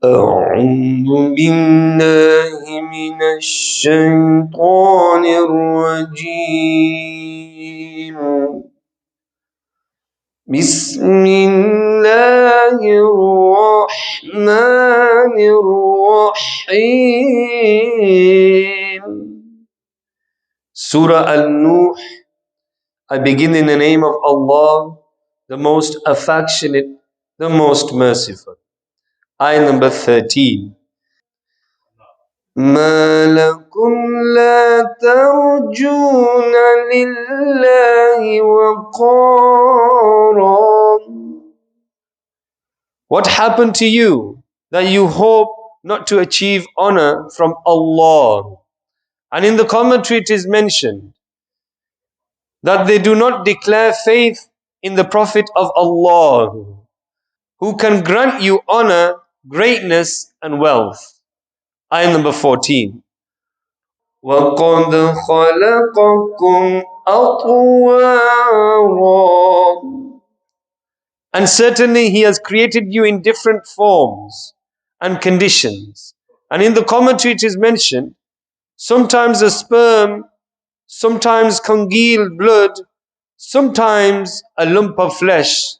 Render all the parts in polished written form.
أعوذ بالله من الشيطان الرجيم بسم الله الرحمن الرحيم Surah Al-Nuh. I begin in the name of Allah, the most affectionate, the most merciful. Ayah number 13. ما لكم لا ترجون لله وقارا. What happened to you that you hope not to achieve honor from Allah? And in the commentary it is mentioned that they do not declare faith in the Prophet of Allah, who can grant you honor, greatness and wealth. Ayah number 14. وَقَدْ خَلَقَكُمْ أَطْوَارًا. And certainly He has created you in different forms and conditions. And in the commentary it is mentioned, sometimes a sperm, sometimes congealed blood, sometimes a lump of flesh,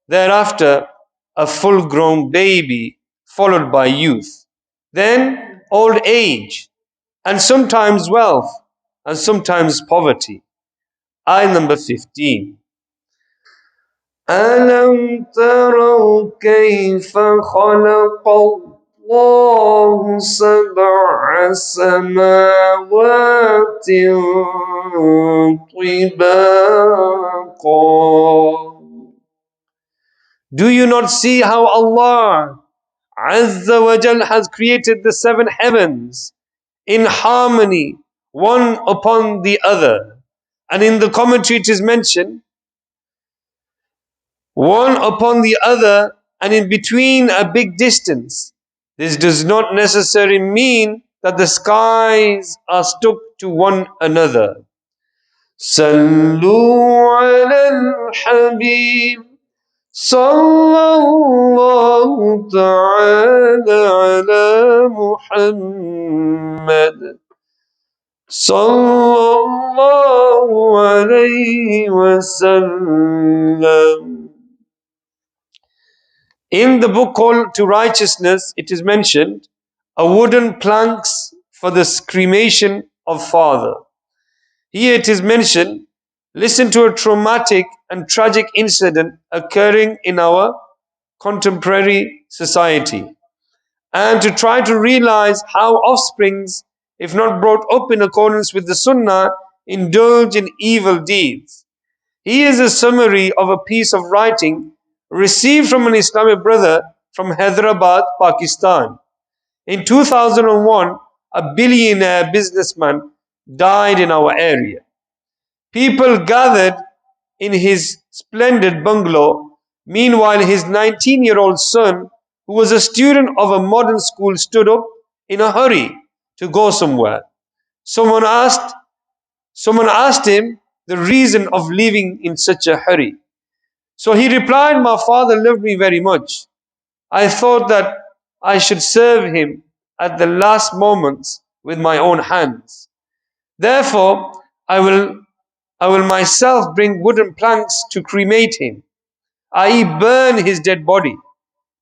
thereafter a full-grown baby, followed by youth, then old age, and sometimes wealth, and sometimes poverty. Ayah number 15. أَلَمْ تَرَوْا كَيْفَ خَلَقَ اللَّهُ سَبْعَ سَمَاوَاتٍ طِبَاقًا. Do you not see how Allah Azza wa Jal has created the seven heavens in harmony, one upon the other? And in the commentary it is mentioned, one upon the other and in between a big distance. This does not necessarily mean that the skies are stuck to one another. Sallu ala al-Habib Sallallahu ta'ala ala Muhammad Sallallahu alayhi wa sallam. In the book called To Righteousness, it is mentioned, a wooden planks for the cremation of father. Here it is mentioned, listen to a traumatic and tragic incident occurring in our contemporary society, and to try to realize how offsprings, if not brought up in accordance with the Sunnah, indulge in evil deeds. Here is a summary of a piece of writing received from an Islamic brother from Hyderabad, Pakistan. In 2001, a billionaire businessman died in our area. People gathered in his splendid bungalow. Meanwhile, his 19-year-old son, who was a student of a modern school, stood up in a hurry to go somewhere. Someone asked him the reason of leaving in such a hurry. So he replied, "My father loved me very much. I thought that I should serve him at the last moments with my own hands. Therefore, I will myself bring wooden planks to cremate him, i.e. burn his dead body."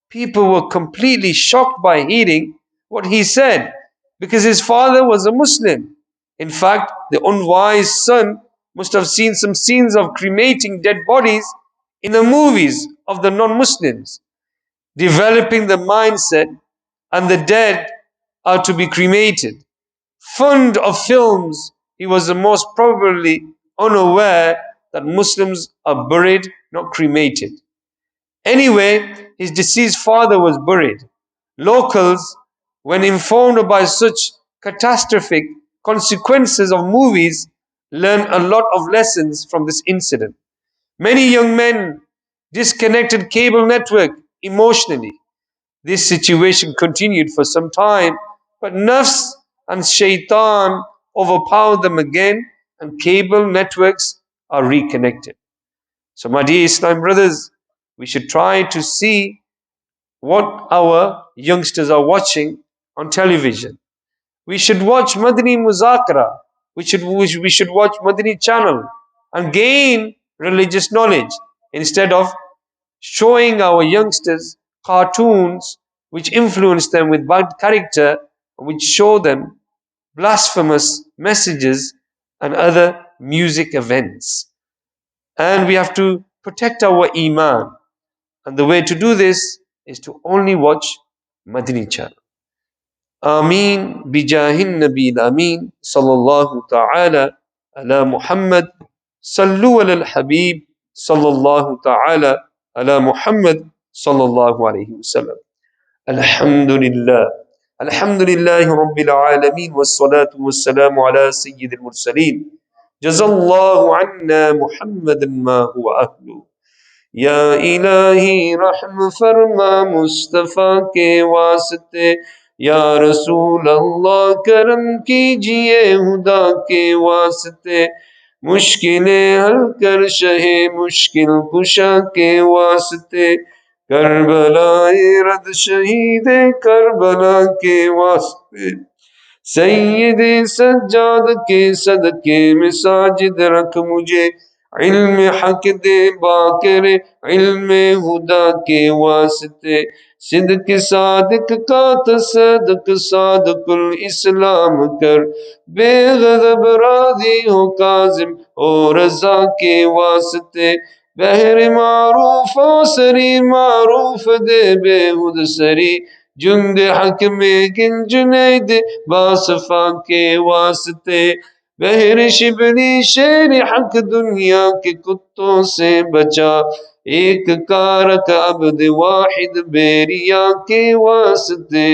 People were completely shocked by hearing what he said, because his father was a Muslim. In fact, the unwise son must have seen some scenes of cremating dead bodies in the movies of the non-Muslims, developing the mindset and the dead are to be cremated. Fond of films, he was the most probably unaware that Muslims are buried, not cremated. Anyway, his deceased father was buried. Locals, when informed by such catastrophic consequences of movies, learned a lot of lessons from this incident. Many young men disconnected cable network emotionally. This situation continued for some time, but nafs and shaitan overpowered them again, and cable networks are reconnected. So my dear Islam brothers, we should try to see what our youngsters are watching on television. We should watch Madani Muzakara. We should watch Madani channel and gain religious knowledge instead of showing our youngsters cartoons which influence them with bad character, which show them blasphemous messages and other music events. And we have to protect our Iman. And the way to do this is to only watch Madani channel. آمين بجاه النبي الأمين صلى الله تعالى على محمد صلوا على الحبيب صلى الله تعالى على محمد صلى الله عليه وسلم. الحمد لله الحمد لله رب العالمين والصلاة والسلام على سيد المرسلين جزا الله عنا محمد ما هو أهله. या इलाही रहम फरमा मुस्तफ़ा के वास्ते, या रसूल अल्लाह करम कीजिए खुदा के वास्ते, मुश्किलें हल कर शहे मुश्किल कुशा के वास्ते, करबलाए रद शहीद करबला के वास्ते, सैयद सज्जाद के सदके में साजिद रख मुझे, इल्म हक दे बाकर इल्म हुदा के वास्ते, सिद्क सादिक का तसदक सादकुल इस्लाम कर, बेगज़ब राज़ी हो काज़िम और रज़ा के वास्ते, बहर मारूफ सरी मारूफ दे बेहुद सरी, जुंद हक में गिन जुनैद बासफा के वास्ते, बहर शिबली शेर हक दुनिया के कुत्तों से बचा, एक कारक अब्द वाहिद बेरिया के वास्ते,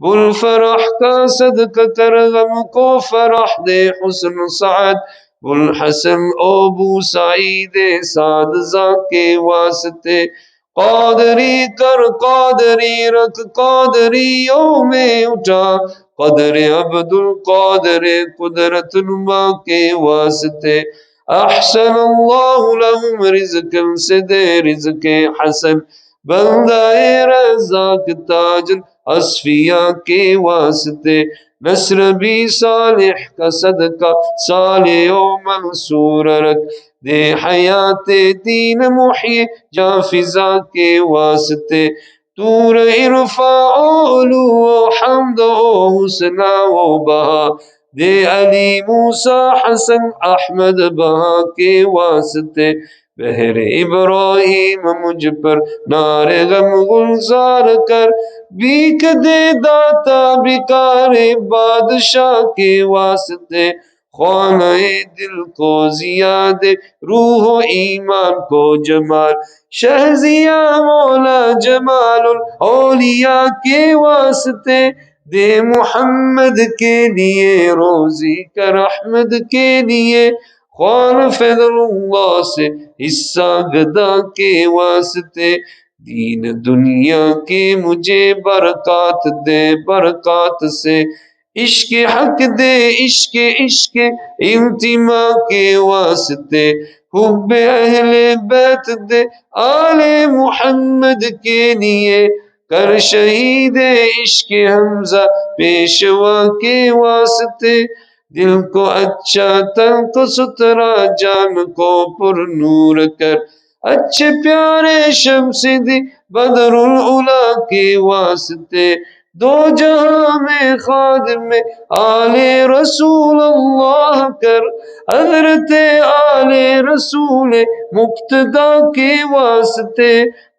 बुल फरह का सदका कर गम को फरह दे हुस्न साद, बुल हसन ओ बू साईद सादजा के वास्ते, कादरी कर कादरी रख कादरियों में उठा, कदर अब्दुल कादर कुदरत नुमा के वास्ते, अहसन अल्लाह लहुम रिज़्क़न से दे रिज़्क़ हसन, बंदाए रज़ाक ताज अस्फिया के वास्ते, नस्र भी सालिह का सदका सालिह ओ मंसूर रख, दे हयाते दीन मुही जाफिजा के वास्ते, तूर इरफा ओलू ओ हम्द ओ हुस्ना ओ बहा, दे अली मूसा हसन अहमद बहा के वास्ते, बहर इब्राहिम मुझ पर नारे गम गुलजार कर, बीक दे दाता बिकारे बादशाह के वास्ते, ख्वानाए दिल को जियाद रूह ईमान को जमाल, शहजिया मौला जमालुल औलिया के वास्ते, दे मोहम्मद के लिए रोजी कर अहमद के लिए, ख्वान फैज़ुल्लाह से हिस्सा गदा के वास्ते, दीन दुनिया के मुझे बरक़ात दे बरक़ात से, इश्क हक दे इश्क इश्क इंतिमा के वास्ते, हुब्बे अहले बैत दे आले मोहम्मद के लिए, कर शहीद इश्क हमजा पेशवा के वास्ते, दिल को अच्छा तन को सुतरा जान को पुर नूर कर, अच्छे प्यारे शमसिदी बदरुल उला के वास्ते, दो जहां में खादिम में आले रसूल अल्लाह कर, हज़रत आले रसूल मुक्तदा के वास्ते,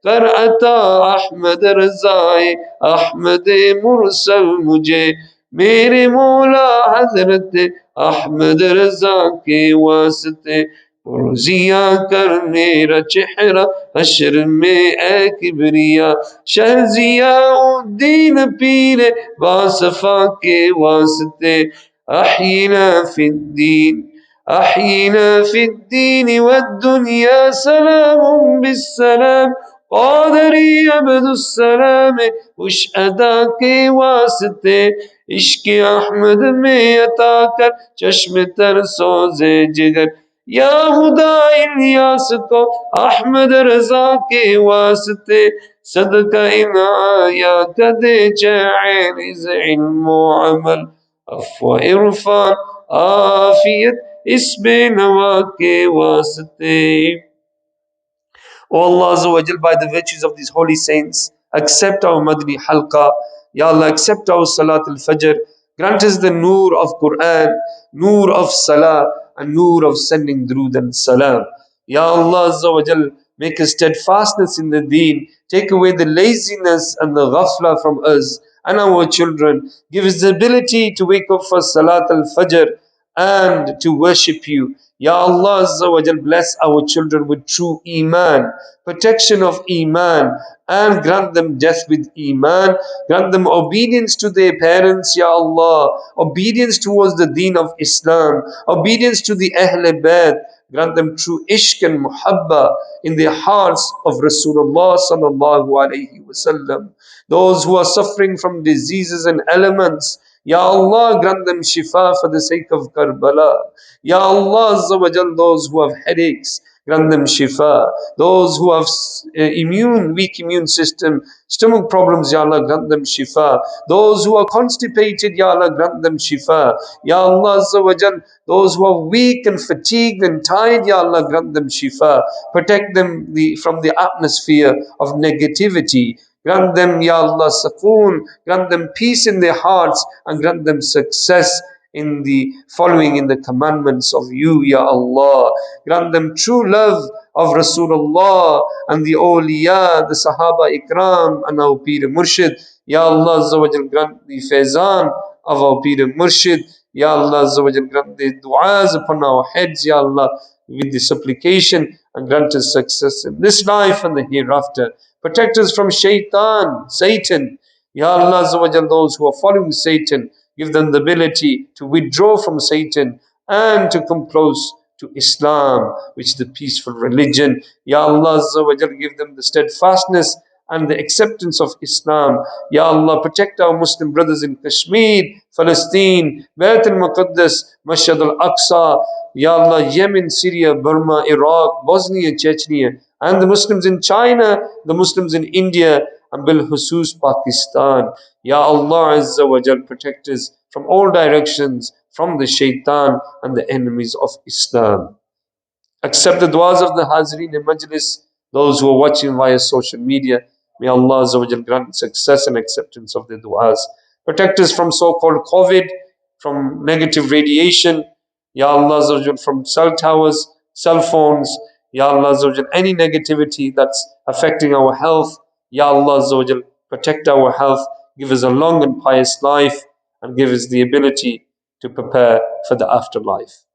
कर अता अहमद रज़ाए अहमद मुरसल मुझे, मेरे मौला हज़रत अहमद रज़ा के वास्ते, पुरजिया कर मेरा चेहरा हश्र में ए किबरिया, शहजिया उद्दीन पीर बासफा के वास्ते, अहीना फिद्दीन अहीना फिद्दीन वद्दुनिया सलाम बिस्सलाम, कादरी अब्दुस्सलाम उश अदा के वास्ते, इश्क अहमद में अता कर चश्म तर सोज़े जिगर, या हुदा इलियास को अहमद रज़ा के वास्ते, صدق عناية دے جاعل علم وعمل عفو عرفان عافیت اس بے نوا کے واسطے. O Allah Azza wa Jal, by the virtues of these holy saints, accept our Madani Halqa. Ya Allah, accept our Salat al-Fajr. Grant us the Noor of Quran, Noor of Salah, and Noor of sending Durood and Salam. Ya Allah Azza wa Jal, make a steadfastness in the deen. Take away the laziness and the ghafla from us and our children. Give us the ability to wake up for Salat al-Fajr and to worship you. Ya Allah Azza wa Jal, bless our children with true Iman, protection of Iman, and grant them death with Iman. Grant them obedience to their parents, Ya Allah, obedience towards the deen of Islam, obedience to the Ahl Bayt. Grant them true ishq and muhabba in their hearts of Rasulullah sallallahu alayhi wasallam. Those who are suffering from diseases and ailments, Ya Allah, grant them shifa for the sake of Karbala. Ya Allah Azza wa Jal, those who have headaches, grant them shifa. Those who have weak immune system, stomach problems, Ya Allah, grant them shifa. Those who are constipated, Ya Allah, grant them shifa. Ya Allah Azza wa Jal, those who are weak and fatigued and tired, Ya Allah, grant them shifa. Protect them from the atmosphere of negativity. Grant them, Ya Allah, sukoon. Grant them peace in their hearts and grant them success in the following in the commandments of you, Ya Allah. Grant them true love of Rasulullah and the awliya, the Sahaba Ikram and our Pir Murshid. Ya Allah Azza wa Jal, grant the faizan of our Pir Murshid. Ya Allah Azza wa Jal, grant the du'as upon our heads, Ya Allah, with the supplication and grant us success in this life and the hereafter. Protect us from shaitan, Satan. Ya Allah Azza wa Jal, those who are following Satan, give them the ability to withdraw from Satan and to come close to Islam, which is the peaceful religion. Ya Allah Azza wa Jal, give them the steadfastness and the acceptance of Islam. Ya Allah, protect our Muslim brothers in Kashmir, Palestine, Bayt al-Muqaddas, Mashhad al-Aqsa, Ya Allah, Yemen, Syria, Burma, Iraq, Bosnia, Chechnya, and the Muslims in China, the Muslims in India, and bil Husus Pakistan. Ya Allah Azza wa Jal, protect us from all directions, from the shaitan and the enemies of Islam. Accept the du'as of the Hazreen in Majlis, those who are watching via social media. May Allah Azza wa Jal grant success and acceptance of the du'as. Protect us from so-called COVID, from negative radiation. Ya Allah Azza wa Jal, from cell towers, cell phones. Ya Allah Azza wa Jal, any negativity that's affecting our health. Ya Allah Azza wa Jal, protect our health. Give us a long and pious life and give us the ability to prepare for the afterlife.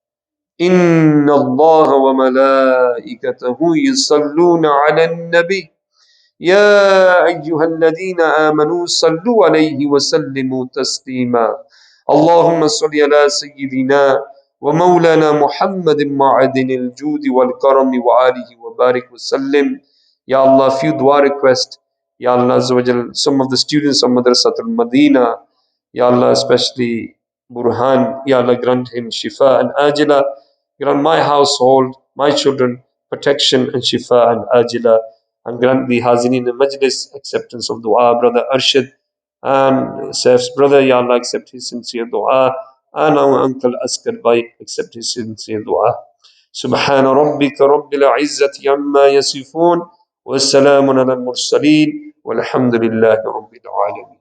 إن الله وملائكته يصلون على النبي يا أيها الذين آمنوا صلوا عليه وسلموا تسليما. اللهم صل على سيدنا ومولانا محمد معدن الجود والكرم وآله وبارك وسلم. Ya Allah, few dua requests. Ya Allah Azza wa Jal, some of the students of Madrasatul Madina, Ya Allah, especially Burhan, Ya Allah, grant him shifa and ajila. Grant my household, my children, protection and shifa and ajila. And grant the Hazinin and Majlis acceptance of dua. Brother Arshad and Saif's brother, Ya Allah, accept his sincere dua. And our uncle Askar Bhai, accept his sincere dua. سبحان ربك رب العزة عما يصفون والسلام على المرسلين والحمد لله رب العالمين.